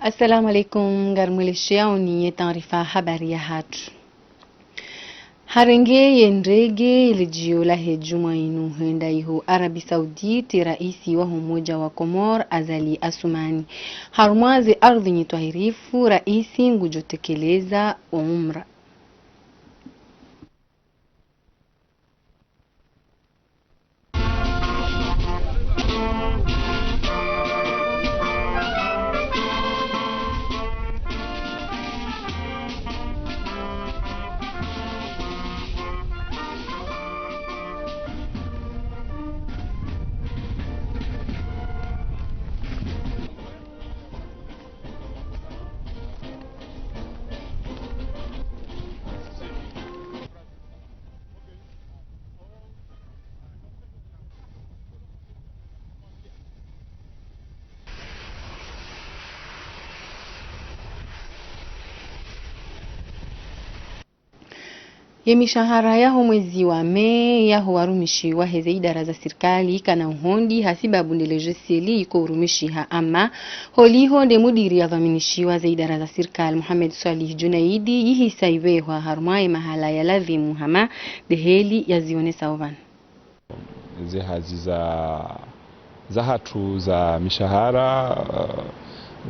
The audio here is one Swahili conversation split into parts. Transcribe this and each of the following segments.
Assalamu alaikum garmweleshea ni taarifa habari ya hatu. Harenge yendege ilijio la hejuma inu henda ihu Arabi Saudite raisi wa Umoja wa Komor Azali Asumani. Harumwaze ardhi nyitwahirifu raisi ngujotekeleza umra. Ye mishahara yaho mwezi wa Mei yaho warumishiwa heze idara za serikali kana uhondi hasiba bundeleje seli iko urumishiha ama holiho de mudiri ya vaminishiwa za idara za serikali Muhammad Salih Junaidi yihisaiwewa harumai mahala ya lazimu hama deheli ya zione sauvan. Ze hazi za hatu za mishahara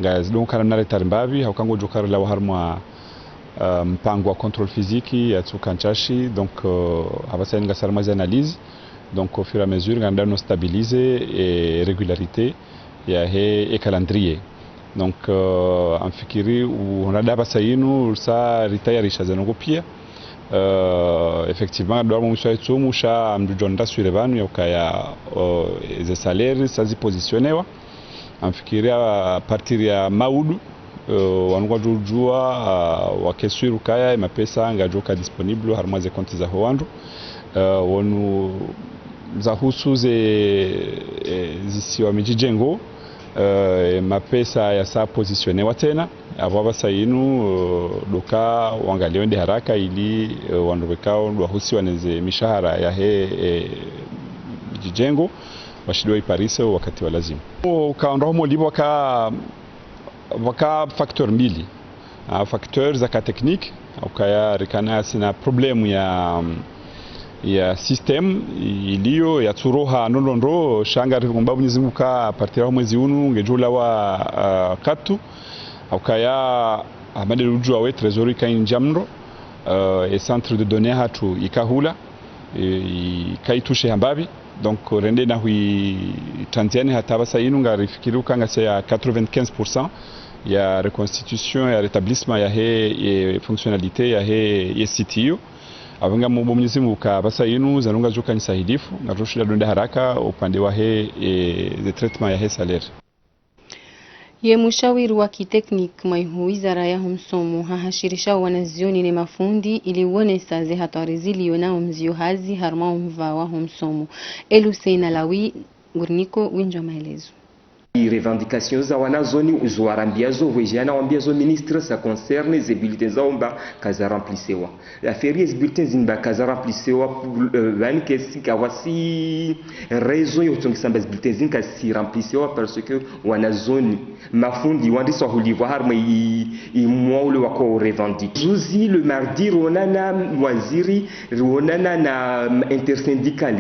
nga zidonkana mnaretari mbavi haukango jokari la harumwa mpango wa contrôle physique ya tsukanchashi donc abasani ngasarmazi analyse donc au fur et à mesure nganda no stabiliser et régularité ya he calendrier donc amfikiri unada basayinu sa ritayarisha zanongo pia effectivement ndo mu shaitu musha amjujonda sur evanu yakaya ze salaires sazi positionewa amfikiri a partir ya maudu wanugwa jujua wakeswiru kaya mapesa ngajoka disponible harmaze konti za howandu wonu za husu zisiwa mijijengo mapesa ya saa positionewa tena abo basayinu doka wangalio ndi haraka ili wanduwekao wahusi waneze mishahara ya he mijijengo washidiwa iparise wakati wa lazima ukaondoa molibo waka facteur mbili facteur za technique ukaya rikana sina problemu ya system iliyo ya turoha nondondo shanga rikumbabu nyizimuka partira mwezi unu ngejula wa katu ukaya amade rujua we trésorier kainjamro et centre de données hatu ikahula ikaitushe hambabi donc rende na hui tantiane hataba sayinu ngarifikiru kanga ya 95% ya reconstitution ya rétablissement ya he fonctionnalité ya he CTO abanga mu mnyizimu ka basayinu zanunga joka nisahidifu ngaroshira donde haraka upande wa he the treatment ya he salaire. Ye mushawiri wa kiteknik maihu wizara ya humsomu hahashirisha wanazioni ne mafundi ili uone saze hatari ziliyo nao mzio hazi harma umva wa humsomu. Eluseina Lawi Gurniko winjwa maelezo. Revendications za wanazoni uzoarambiazo vejana wambiazo ministre ça concerne les bulletins zaomba kaza remplisewa la ferie les bulletins zimba kaza remplisewa van kesi kawasi raison yo tungisamba les bulletins zinka si remplisewa parce que wanazoni mafundi wandisa hulivo harma i mwaule wako revendique zuzi le mardi ronana waziri ronana na intersyndical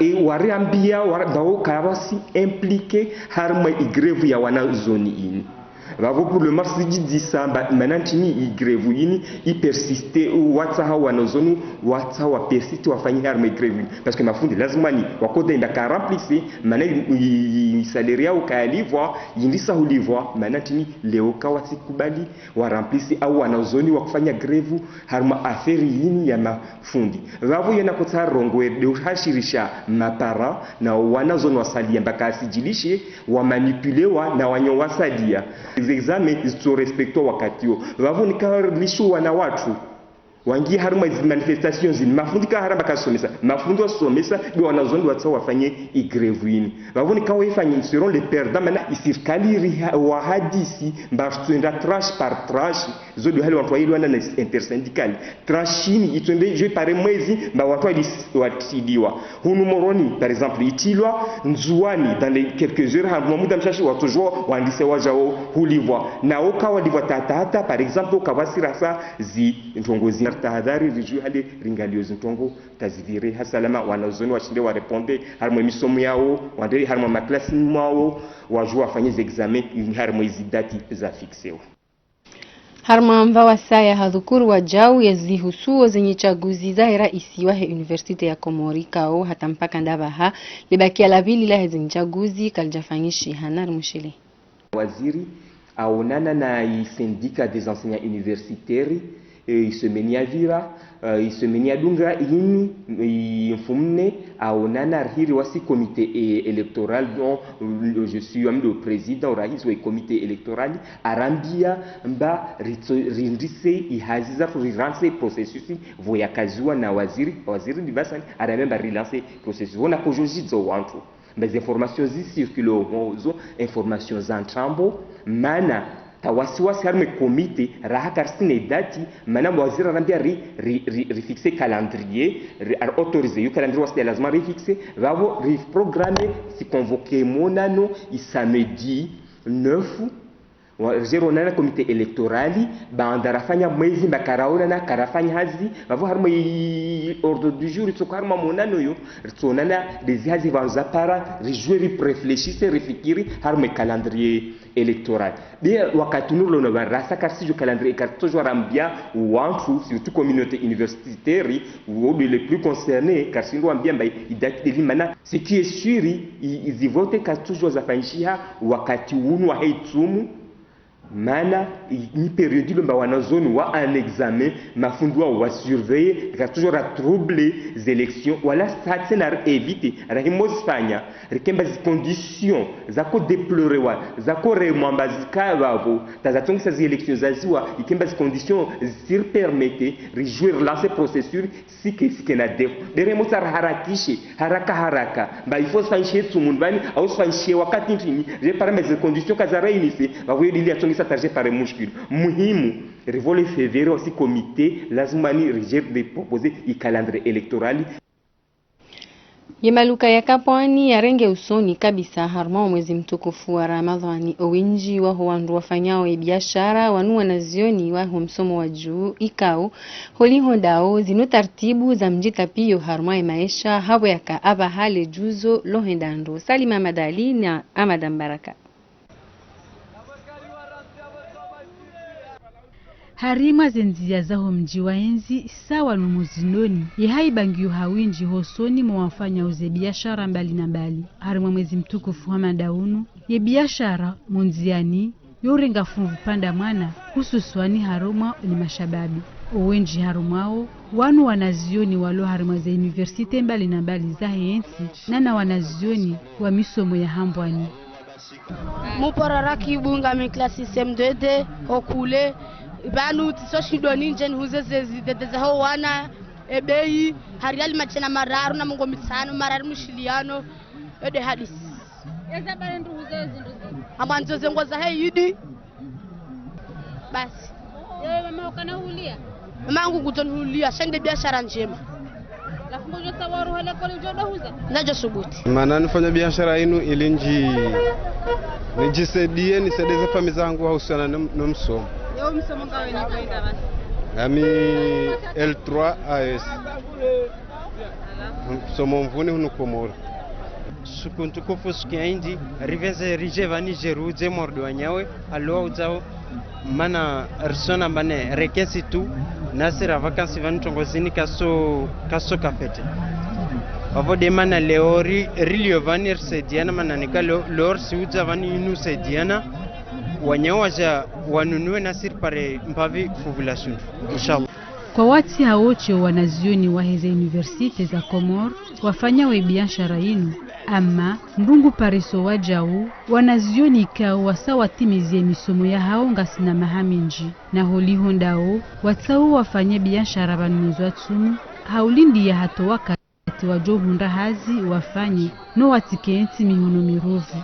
et wariambia warabao kawasi impliqué harma grève ya wana zone ini vavo pour le mardi 10 décembre manantini grève ini i persister watsa wana zone watsa wa persiste wafanya harma grève parce que mafundi lazima ni wakoda inda ka remplicer manai salaire au kalivwa yindisa hulivwa manantini leo kawati kubali wa remplicer au wana zone wa kufanya grève harma affaire ini ya mafundi vavo yana kota rongwe de hashirisha mapara na wana zone wasalia mpaka asijilishe wa manipulewa na wanyo wasalia examen isto respecto wakati yo vavo nikalisho wana watu wangi haruma manifestations in mafundi ka haramba kasomesa mafundi wasomesa bi wanazondi watsa wafanye igrevuini vavo nikawa ifanye seront les perdants mana isirikali wa hadisi mbartuenda tranche par tranche zodo hali watu wale wana intersyndical tranchini itende je pare mwezi mba watu watidiwa hunu moroni par exemple itilwa nzuani dans les quelques heures ha muda mshashi watu jo waandise wajao hulivwa na okawa livwa tata par exemple ukawasira sa zi ntongozi tahadhari riju hali ringalio zintongo tazivire hasalama wanazoni washinde wa répondre harmo misomo yao wande harmo maklasi mwao wajua wafanye examen harmo izidati za fixewa harmamba wasaya hadhukuru wajau yazihusuo zenye chaguzi za raisi wa universite ya Komori kao hata mpaka ndabaha libakia la vili la zenye chaguzi kaljafanyishi hanar mushile waziri aonana na syndicat des enseignants universitaires isemenia vira isemenia dunga ini infumne aonana hiri wasi comité électoral dont je suis le président rais wa comité électoral arambia mba rindise ihaziza relance processus voyakazwa na waziri divasani arambia relance processus ona kojojizo wantu mais informations circulent informations entrambo mana tawasiwasi harme komite raha karsine dati mana waziri arambia refixer calendrier autoriser yo calendrier wasi lazima refixer vavo reprogrammer si convoquer monano samedi 9 zero nana komite elektorali bandarafanya mwezi bakaraona na karafanya hazi vavo harmo ordre du jour tsokarma monano yo tsonana des hazi vanza para rejouer réfléchir refikiri harmo calendrier électoral bien wakati nulo na barasa kasi jo calendrier karto jo rambia wantu surtout communauté universitaire ou les plus concernés kasi ndo ambia mbai idati delimana ce qui est sûr ils votent karto jo zafanyia wakati unu wa haitumu mana ni période lomba wanazoni wa un examen mafundwa wa surveiller car toujours à troubler les élections wala ça na éviter rahimosfanya rikemba zi conditions za ko déplorer wa za ko remamba zikavavo tazatongisa zi élections zaziwa ikemba zi conditions zir permettre rejouer lancer processus sike na deremo tsara haraka ba il faut s'encher tout monde bani au s'encher wakati ntini je parame zi conditions kaza réunir ba voyez il s'attacher par mushkil muhimu revole février aussi comité lazimani reject de proposer i calendrier électoral Yemaluka ya kapwani ya renge usoni kabisa harma mwezi mtukufu wa Ramadhani owinji wa huandu wafanyao biashara wanua na zioni wa msomo wa juu ikao holi hondao zino tartibu za mjita piyo harma ya maisha hawe yaka aba hale juzo lohendando Salima Madali na Amadan Baraka harima zenzia zaho mji wa enzi sawa numuzinoni yehaibangiyo hawinji hosoni mwafanya uze biashara mbali na mbali harima mwezi mtukufu wa madaunu ye biashara munziani yorenga funvu panda mwana hususwani haruma ni mashababi owenji harumao wanu wanazioni walo harima za universite mbali na mbali za hensi nana wanazioni wa misomo ya hambwani muporaraki bunga me klasi CM2D okule banu tisoshido nje huzeze dedeza ho wana ebei hariali machena mararu na mungo mitano mararu mushiliano ede hadisi ezabale ndu huzeze ndu amanzo zengoza heyidi basi yeye mama ukana hulia mama wangu kutonhulia shende biashara njema lafungo jo tawaru hala kole jodo huza najo subuti maana nifanya biashara inu ilinji nijisaidie nisaideze familia zangu hususan na msomo yo msomo ngawe ni kwenda basi ami L3 AS msomo mvuni hunu Komoro sukuntukufu sikiaindi riveze rijeva nigeruze mordo wanyawe alo uzao mana risona bane rekesi tu nasira vakansi vanitongozini kaso kafete Vavo de mana leori rilio vani sediana mana nika leor siuza vani inu sediana wanyawaja wanunue nasir pare mpavi population inshallah. Kwa wati haoche wanazioni wa heze universite za Komoro wafanya we biashara inu ama ndungu pariso wajau wanazioni kao wasawa timizie misomo ya haonga sina mahaminji na holi hondao watau wafanya biashara banunuzwa tsumu haulindi ya hato wakati wajo hunda hazi wafanye no watikenti mihono mirovu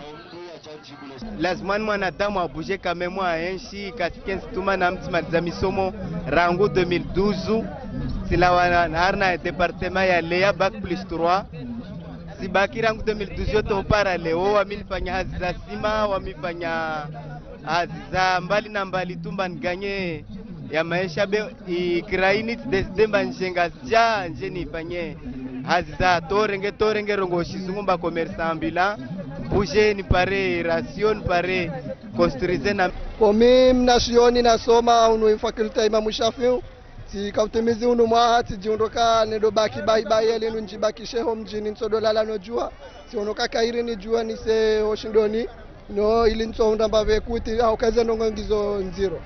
lazima mwanadamu abuje kama mwaenshi katika instituma na mtimaliza misomo rangu 2012 sila wana departement ya Lea bac plus 3 sibaki rangu 2012 yote upara leo wamilifanya hazi za sima wamifanya hazi za mbali na mbali tumba nganye ya maisha be ikraini desdemba njenga ja njeni ifanye hazi za torenge rongo shizungumba commerce ambulant bouger ni pare ration pare construire na komi mnasioni nasoma unu faculty Imam Shafiu si kautimizi unu mwa ti jiondoka nedo baki bai elenu njibaki sheho mjini nsodolala no jua si onoka kairi ni jua ni se oshindoni no ili nsonda mbave kuti au kaze nongongizo nziro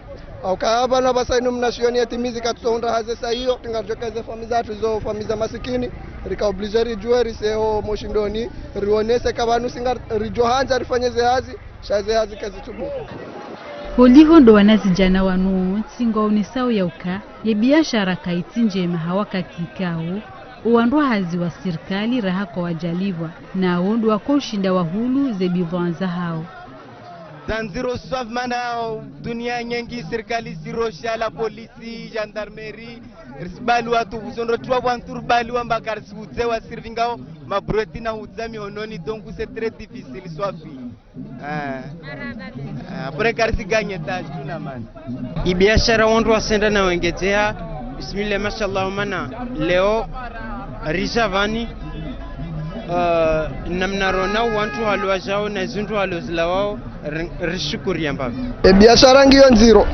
au kaaba na basainu mnasioni yatimizi katsonda haze sahiyo tingarjokeze famiza tuzo famiza masikini rika obligeri jua riseo moshindoni rionese kabanu singar rijohanja rifanyeze hazi shaze hazi kazi tubu Holiho ndo wanazijana wanu tsingo unisao yauka ye biashara kaiti njema hawakati kao uandwa hazi wa serikali raha kwa wajalivwa na uondu wako ushinda wa hulu zebivanza hao zanziro swaf mana dunia nyengi serikali sirosha la polisi gendarmerie risbalu watu uzondo tuwa wantur balu wambakar suze wa sirvingao mabroti na uzami ononi donc c'est très difficile swafi après karsi ganye taj tuna man ibiashara wandu wasenda na wengezea bismillah mashallah mana leo rishavani namnarona wantu halwa jao na zuntu halozlawao rishukuri ambapo biashara ngiyo nziro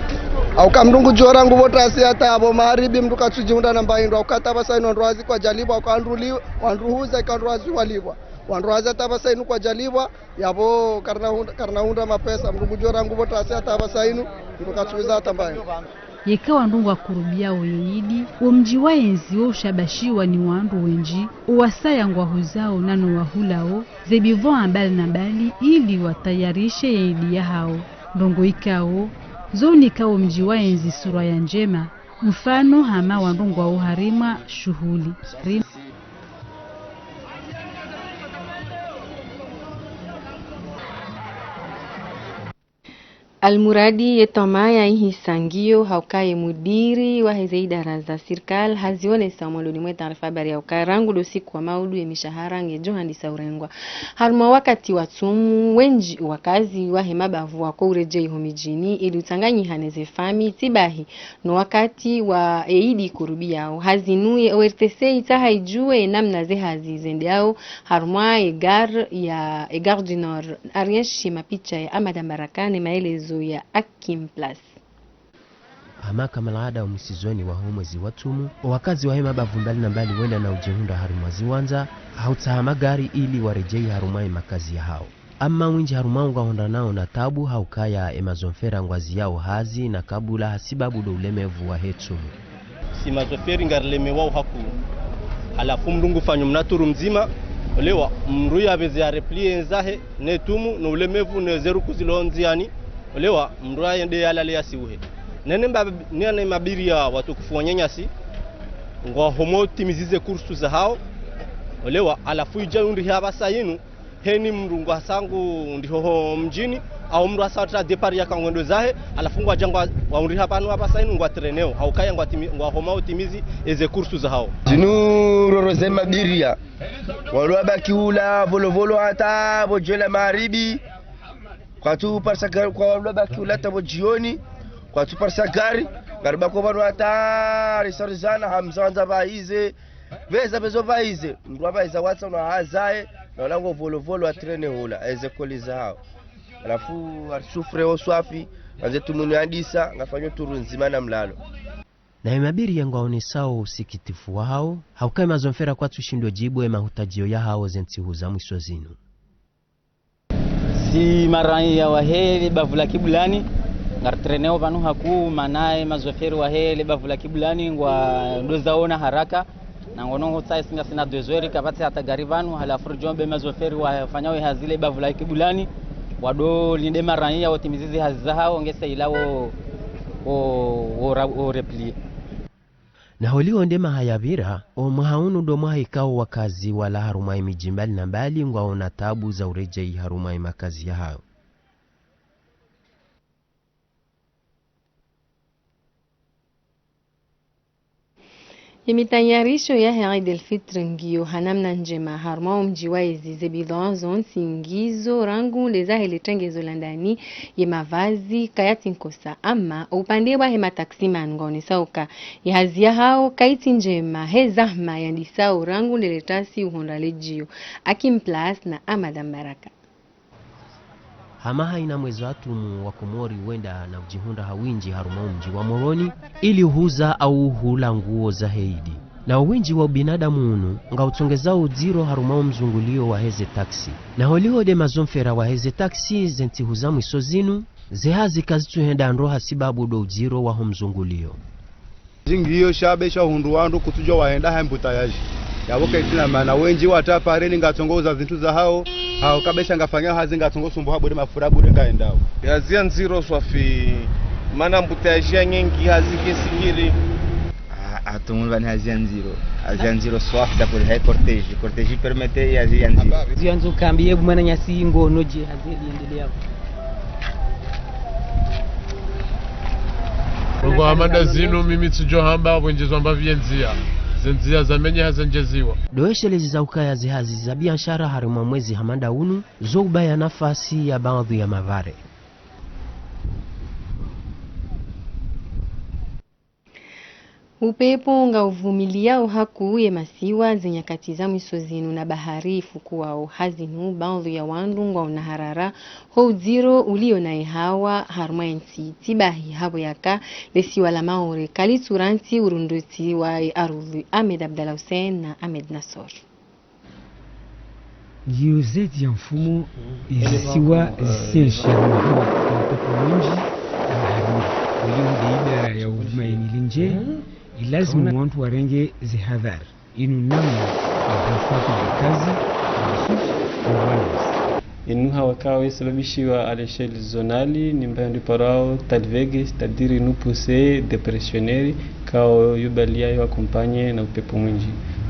au kamrungu jora nguvo tasi hata abo maharibi mtu katsujunda namba indo au kataba saino ndwazi kwa jaliba kwa andruli wandruhuza kandwazi walibwa wandruhaza taba saino kwa jaliba yabo karnaunda mapesa mrungu jora nguvo tasi hata aba saino mtu katsuza hata mbayo yekawa ndungu wakurubia uyidi umji wa enzi wo ushabashiwa ni wandu wenji uwasaya ngwahuzao nano wahulao zebivon ambali na mbali ili watayarishe yeidi ya hao ndongo ikao zoni kao mji wa enzi sura ya njema mfano hama wandungu wa uharima shuhuli Almuradi yetomaya ihisangio haukaye mudiri wa heze idara za serikali hazione samoloni mwe taarifa habari ya ukarangu do siku wa maudu ya mishahara ngejo handisa urengwa haruma wakati watumu wenji wakazi wa hemabavu wako urejei homijini ili utanganyi haneze fami tibahi no wakati wa eidi kurubi yao hazinuye ORTC itaha ijue namna ze hazi zende yao haruma egar du Nord arienshi mapicha ya Amada Marakane maelezo ya Akim Plus. Hamaka malada umisizweni wa mwezi watumu wakazi wa hema bavu mbali na mbali wenda na ujehunda harumazi wanza hautahama gari ili warejei harumai makazi ya hao ama winji harumaunga honda nao na tabu haukaya emazonfera ngwazi yao hazi na kabula hasibabu do ulemevu wa hetumu si mazoferi ngarleme wao haku halafu mdungu fanyo mnaturu mzima lewa mruya bezi ya replie nzahe netumu na ulemevu ne zeru kuzilonziani lewa mruya yende yalale yasiuhe nene mabiri ya watu kufuanyanyasi ngwa homo timizize kursu za hao lewa alafu ija undi haba sayinu heni mrungu hasangu ndiho mjini au mru asatra depart ya kangwendo zahe alafu ngwa jangwa wa undi haba no haba sayinu ngwa treneo haukaya ngwa homo timizi eze kursu za hao zinu roroze mabiria walwa bakiula volovolo hata bojela maribi kwa tu parsa kwa walwa bakiula tabo jioni kwa tu parsa gari garba ko banu hata risorzana hamzanza baize veza bezo baize mrwa baiza watsa na hazae na lango volovolo atrene hula eze koliza hao alafu arsufre oswafi anze tumuni andisa ngafanywa turu nzima na mlalo na imabiri yangu waonesao usikitifu wao haukai mazonfera kwa tushindo jibu ema hutajio ya hao zenti huzamu iswazinu si marai ya wahele bavula kibulani ngartreneo vanu haku manae mazoferi wahele bavula kibulani ngwa ndozaona haraka na ngono hotsa singa sina dezori kapati hata garivanu halafu jombe mazoferi wafanyawe hazile bavula kibulani wado linde marai ya otimizizi hazahao ngese ilawo o repli na holio ndema hayabira o mahaunu do mahikao wakazi wala harumai mijimbali na mbali ngwaona tabu za urejei harumai makazi ya hao Imitayarisho ya Eid al-Fitr ngio hanamna njema harma mji wa izize bidhaa singizo rangu leza hele tengezo landani ye mavazi kayati nkosa ama upande wa hema taksima ngoni sauka ya hazia hao kaiti njema he zahma ya ndisao rangu leletasi uhonda lejio akimplas na Amadam Baraka. Hamaha ina mwezi watumu wa Komori wenda na ujihunda hawinji haruma mji wa Moroni ili uhuza au hula nguo za heidi. Na uwinji wa binadamu unu nga utongeza udiro haruma mzungulio wa heze taksi. Na holiho de mazomfera wa heze taksi zenti huzamu isozinu zehazi kazitu henda androha sibabu do udiro wa mzungulio. Zingiyo shabesha hundu wandu kutujo waenda hambuta yaji. Yawoka itina mana wenji watapa reni ngatongoza zintu za hao kabesha ngafanya hazi ngatongoza umbu habure mafurabu renga endao yazia nziro swafi mana mbutajia nyengi hazi kesingiri atumul bani hazia nziro swafi da por hai cortege permete yazia nziro zianzo kambie bumana nyasi ngono je hazi endelea Rogo amanda zinu mimi tujo hamba wenjezo amba vienzia Zenzia zamenye hazenjeziwa. Doeshelezi za ukaya zihazi za biashara harima mwezi hamanda unu zouba ya nafasi ya baadhi ya mavare. Upepo nga uvumilia uhaku ye masiwa zenyakati za mwisozinu na bahari ifukuwao hazinu baadhi ya wandu ngwa unaharara ho uziro ulio na ihawa haruma ensi tibahi habo yaka lesiwa la maore kali turanti urunduti wa arudhi Ahmed Abdallah Hussein na Ahmed Nasor. Giuzeti ya mfumo izisiwa zisensheru kwa upepo mwingi na bahari ulio deidara ya huduma inilinje lazima wantu warenge zihadhari inu namna wafatu kazi inu hawakawe sababishiwa à l'échelle zonale ni mbandi parao talvege c'est-à-dire nous pousser depressionnaire kao yubalia yo accompagner na upepo mwingi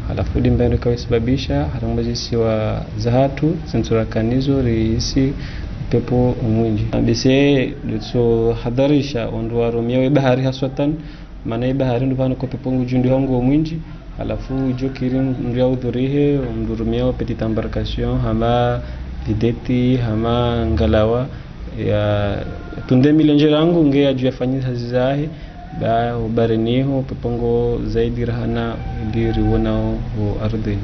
halafu mbandi kawe sababisha harambaji wa zahatu sensora kanizo reisi upepo mwingi bese so hadarisha ondoa romia bahari haswatan mana bahari nduvana ko pepo ngujundi hongo mwingi halafu jokiri ndia udhurihe mdurumia petite embarcation hama videti hama ngalawa ya tunde milenjerangu nge aju yafanyisa hazizahe ba ubareniho pepongo zaidi rahana ndiri wonao ardhini.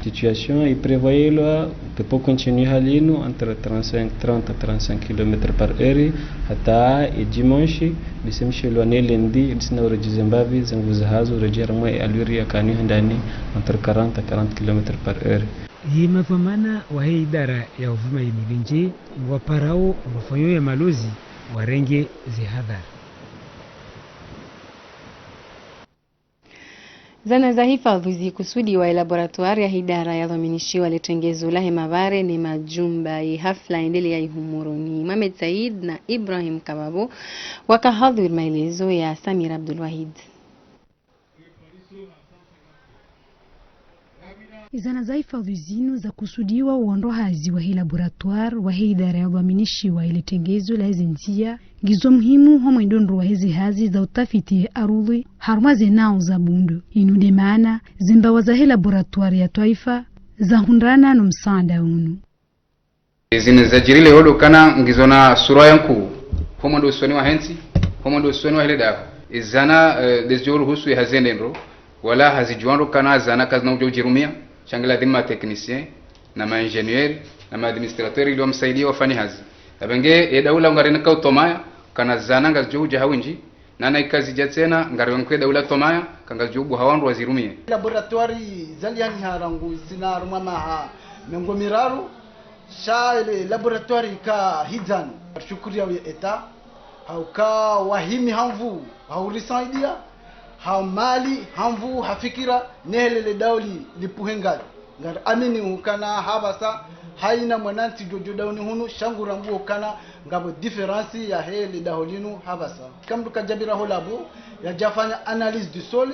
Situation est prévoyée là pour continuer à l'île entre 30 à 35 km/h hata dimanche bisemshe lwane lundi disina urejizembavi zangu zahazo rejera mwa aluri yakani ndani entre 40 à 40 km/h. Hii mapamana wa hii idara ya uvuma imilinje waparao wafanyo ya malozi warenge zihadhari. Zana za hifadhi kusudi wa laboratoire ya idara ya dhaminishiwa letengezo la hemavare ni majumba ya hafla endele ya ihumuruni. Mohamed Said na Ibrahim Kababo wakahadhiri maelezo ya Samir Abdul Wahid. Zana za hifadhi zinu za kusudiwa uondohazi wa hii laboratoire wa hii idara ya dhaminishiwa wa ile tengezo la hizi njia gizo muhimu homo indondro wa hizi hazi za utafiti arudhi harmaze nao za bundu inude maana zimbawa za hii laboratoire ya taifa za hundana no msaada unu zine za jirile holo kana ngizona sura yanku homo ndo usoni wa hensi homo ndo usoni wa hile dawa izana desjoro husu ya hazendenro wala hazijuanro kana zana kazi na ujirumia shangala dhima technicien na ma ingénieur na ma administrateur ili wamsaidia wafanye hazi abenge daula ngarena ka utomaya kana zana ngazjuja hawinji nana ikazi jatsena ngarenkwe daula tomaya kangazjubu hawandu wazirumie laboratoire zaliani harangu zina mama ha mengo miraru sha ile laboratoire ka hidan shukuri ya eta hauka wahimi hamvu haurisaidia ha mali hamvu hafikira nehele dauli lipuhenga ngar amini ukana habasa haina mwananti jojo dauni hunu shangura mbu kana ngabo difference ya hele daholinu habasa kamdu kajabira holabo ya jafanya analyse du sol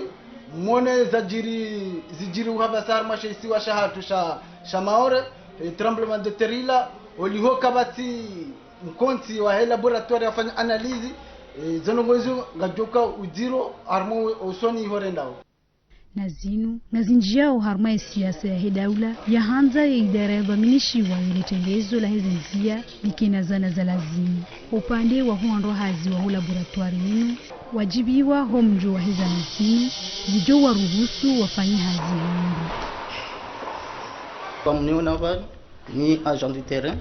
mone zijiri habasa mashe siwa shahatu sha maore tremblement de terre oliho kabati mkonti wa hele laboratoire afanya analyse zonongozo ngajoka ujiro armo osoni horendao na zinu na zinjiao harma ya siasa ya hedaula ya hanza ya idara ya vaminishiwa ile tengezo la hezenzia likina zana za lazimu. Upande wa huando hazi wa laboratori inu wajibiwa homjo wa heza mzini zijo wa ruhusu wafanyi hazi wangu. Kwa mneo naval ni agent du terrain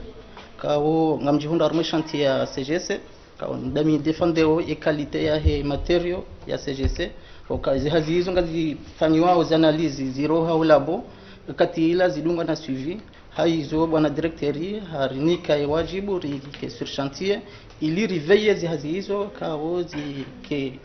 kao ngamjihunda arme chantier ya CGC kao ndami defendeo e qualité ya he materio ya CGC okazi hazi hizo ngazi fanywa za analyse zero ha labo kati ila zidunga na suivi haizo bwana directeur harinika ya wajibu rike sur chantier ili riveille zi hazi hizo kao ke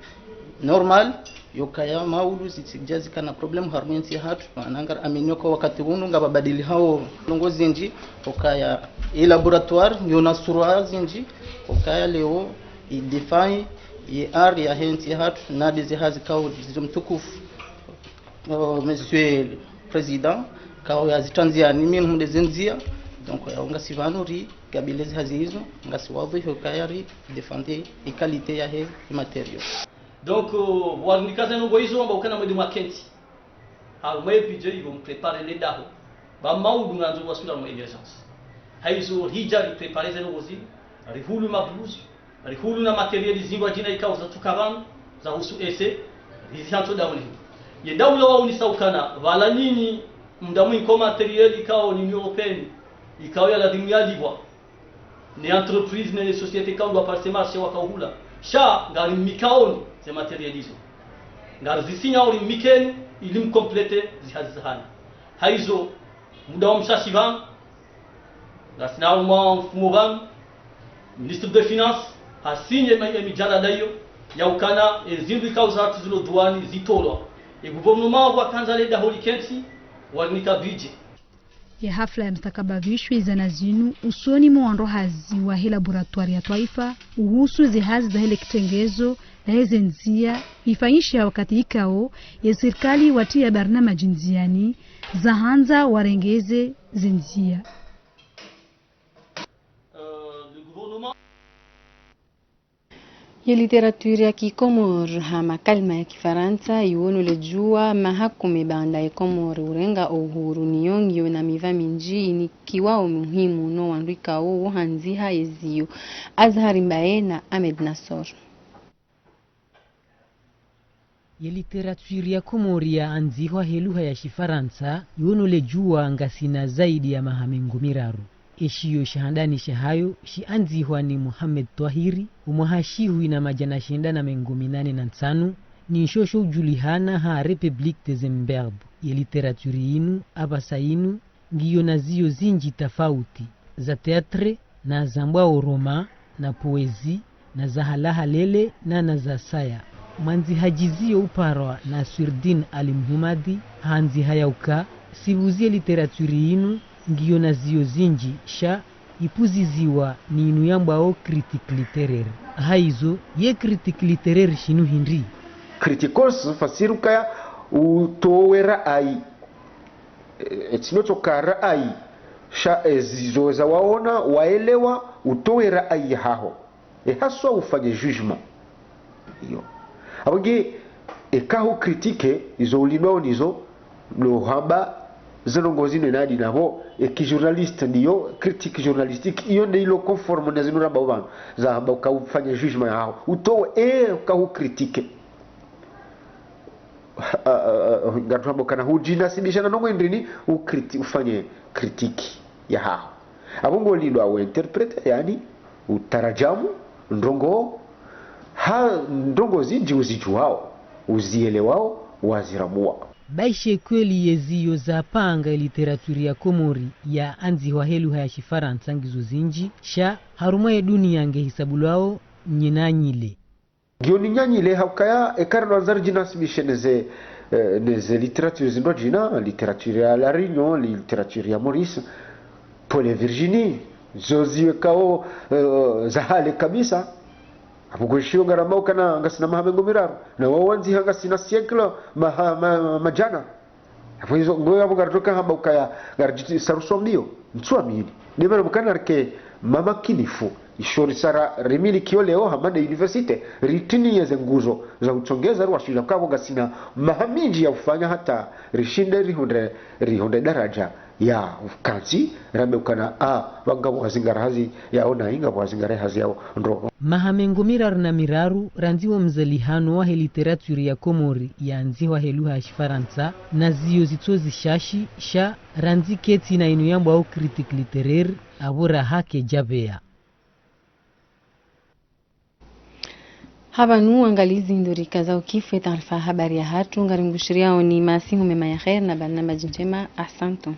normal yokaya maulu zijazi kana problem harmenti hatu anangar aminyoka wakati hunu ngababadili hao longozi nji okaya e laboratoire yona surwa zinji okaya leo i define ye ar ya henti hatu na hazi kao zimtukufu monsieur président kao ya zitanzia ni mimi hunde zenzia donc ya unga sivanuri gabilezi hazi hizo ngasi wavu okaya ri defender e qualité ya he matériaux. Donc, walinikaza nungo hizo amba ukana mwedi mwakenti. Halmwe pije yigo mprepare le daho. Ba maudu nganzo wasula mwa emergence. Haizo hija li prepare ze nungo zili. Rihulu mabluzi. Rihulu na materiali zingwa jina ikao za tukavan. Za husu ese. Rizihanto dauni. Ye daula wao ni saukana. Vala nini mdamu inko materiali ikao ni Européenne. Ikao ya la dimuya livwa. Ni entreprise ne société kao do appartement waka hula. Sha ngari mikaoni ze materializo ngari zisinya uri mikeni ilim complete zihazihana haizo muda wa mshashivan ngasina umwa mfumovan ministre de finance asinye mijana dayo ya ukana ezindu kauza tuzulo duani zitolo e gouvernement wa kanzale da holikensi wanika budget ya hafla ya mstakabavishwe zana zinu usoni mwando hazi wa hii laboratori ya taifa uhusu zihazi za hele kitengezo na heze nzia ifanyisha wakati ikao ya serikali watia barnama jinziani za hanza warengeze zinzia. Ya literatura ya Kikomor hama kalma ya Kifaransa iwono lejua mahakume banda ya Komor urenga uhuru niyongyo na miva minji ni kiwao muhimu no wandwika uo hanziha yeziyo Azhari Mbaye na Ahmed Nassor. Ya literatura ya Komori ya anzihwa heluha ya Kifaransa iwono lejua ngasina zaidi ya mahamengo miraru. Eshiyo shahandani shahayo shi anzihwa ni Muhammad Twahiri umuhashihu na majana shindana mengo 85 ni nshosho ujulihana ha Republique de Zimbabwe ya literaturi inu abasa inu ngiyo na ziyo zinji tafauti za teatre na zambwa roma na poezi na za halaha lele na za saya manzi hajizio uparwa na Swirdin Ali Muhammadi hanzi hayauka sibuzie literaturi inu ngiyo na ziyo zinji sha ipuziziwa ni inu yambao critique littéraire haizo ye critique littéraire shinu hindi criticos fasiruka utowera ai etinochokara ai sha ezizoza waona waelewa utowera ai haho haswa ufanye jugement iyo abage ekaho critique izo ulinao nizo lo hamba zinongozi nadi nabo journaliste ndiyo critique journalistique iyo ndilo conforme na zinura bawana za ka ufanye jugement yao utowe ka critique ngatwa kana hujina sibishana nongo ndrini ufanye critique ya hao abongo lindo au interprete yani utarajamu ndongo ndongo zinji uzijuao uzielewao waziramua baishe kweli yeziyo za panga literatura ya Komori ya anzihwa heluha ya Kifaransa ngizo zinji sha haruma ya dunia nge hisabulao nyenanyile gioni nyanyile hakaya ekarno anzar jina sibisheneze neze literature zindo jina literature ya La Réunion literature ya Maurice Paul Virginie zoziwe kao zahale kabisa abugoshio garamau kana ngasina mahamengo miraru na wawanzi hanga sina siècle majana afuizo ngoya bugartoka hamba ukaya garjiti sarusomdio nswamini nimero bukana rke mama kinifu ishori sara remili kioleo hamada universite ritini yeze nguzo za uchongeza ruwashila kabo gasina mahamiji ya ufanya hata rishinde rihonde daraja ya kansi rabe ukana wanga wazingara hazi yaona inga wazingara hazi yao ndo mahamengo miraru na miraru ranziwo mzalihano wa literature ya Komori ya anziwa heluha ya Shifaransa na ziyo zitozi shashi sha ranzi keti na inu yambo au critique literaire abura hake jabea. Habanu angalizi ndorika za ukifu taarifa habari ya hatu ngarimbushiriao ni masimu mema ya khair na barnamaji njema. Asante.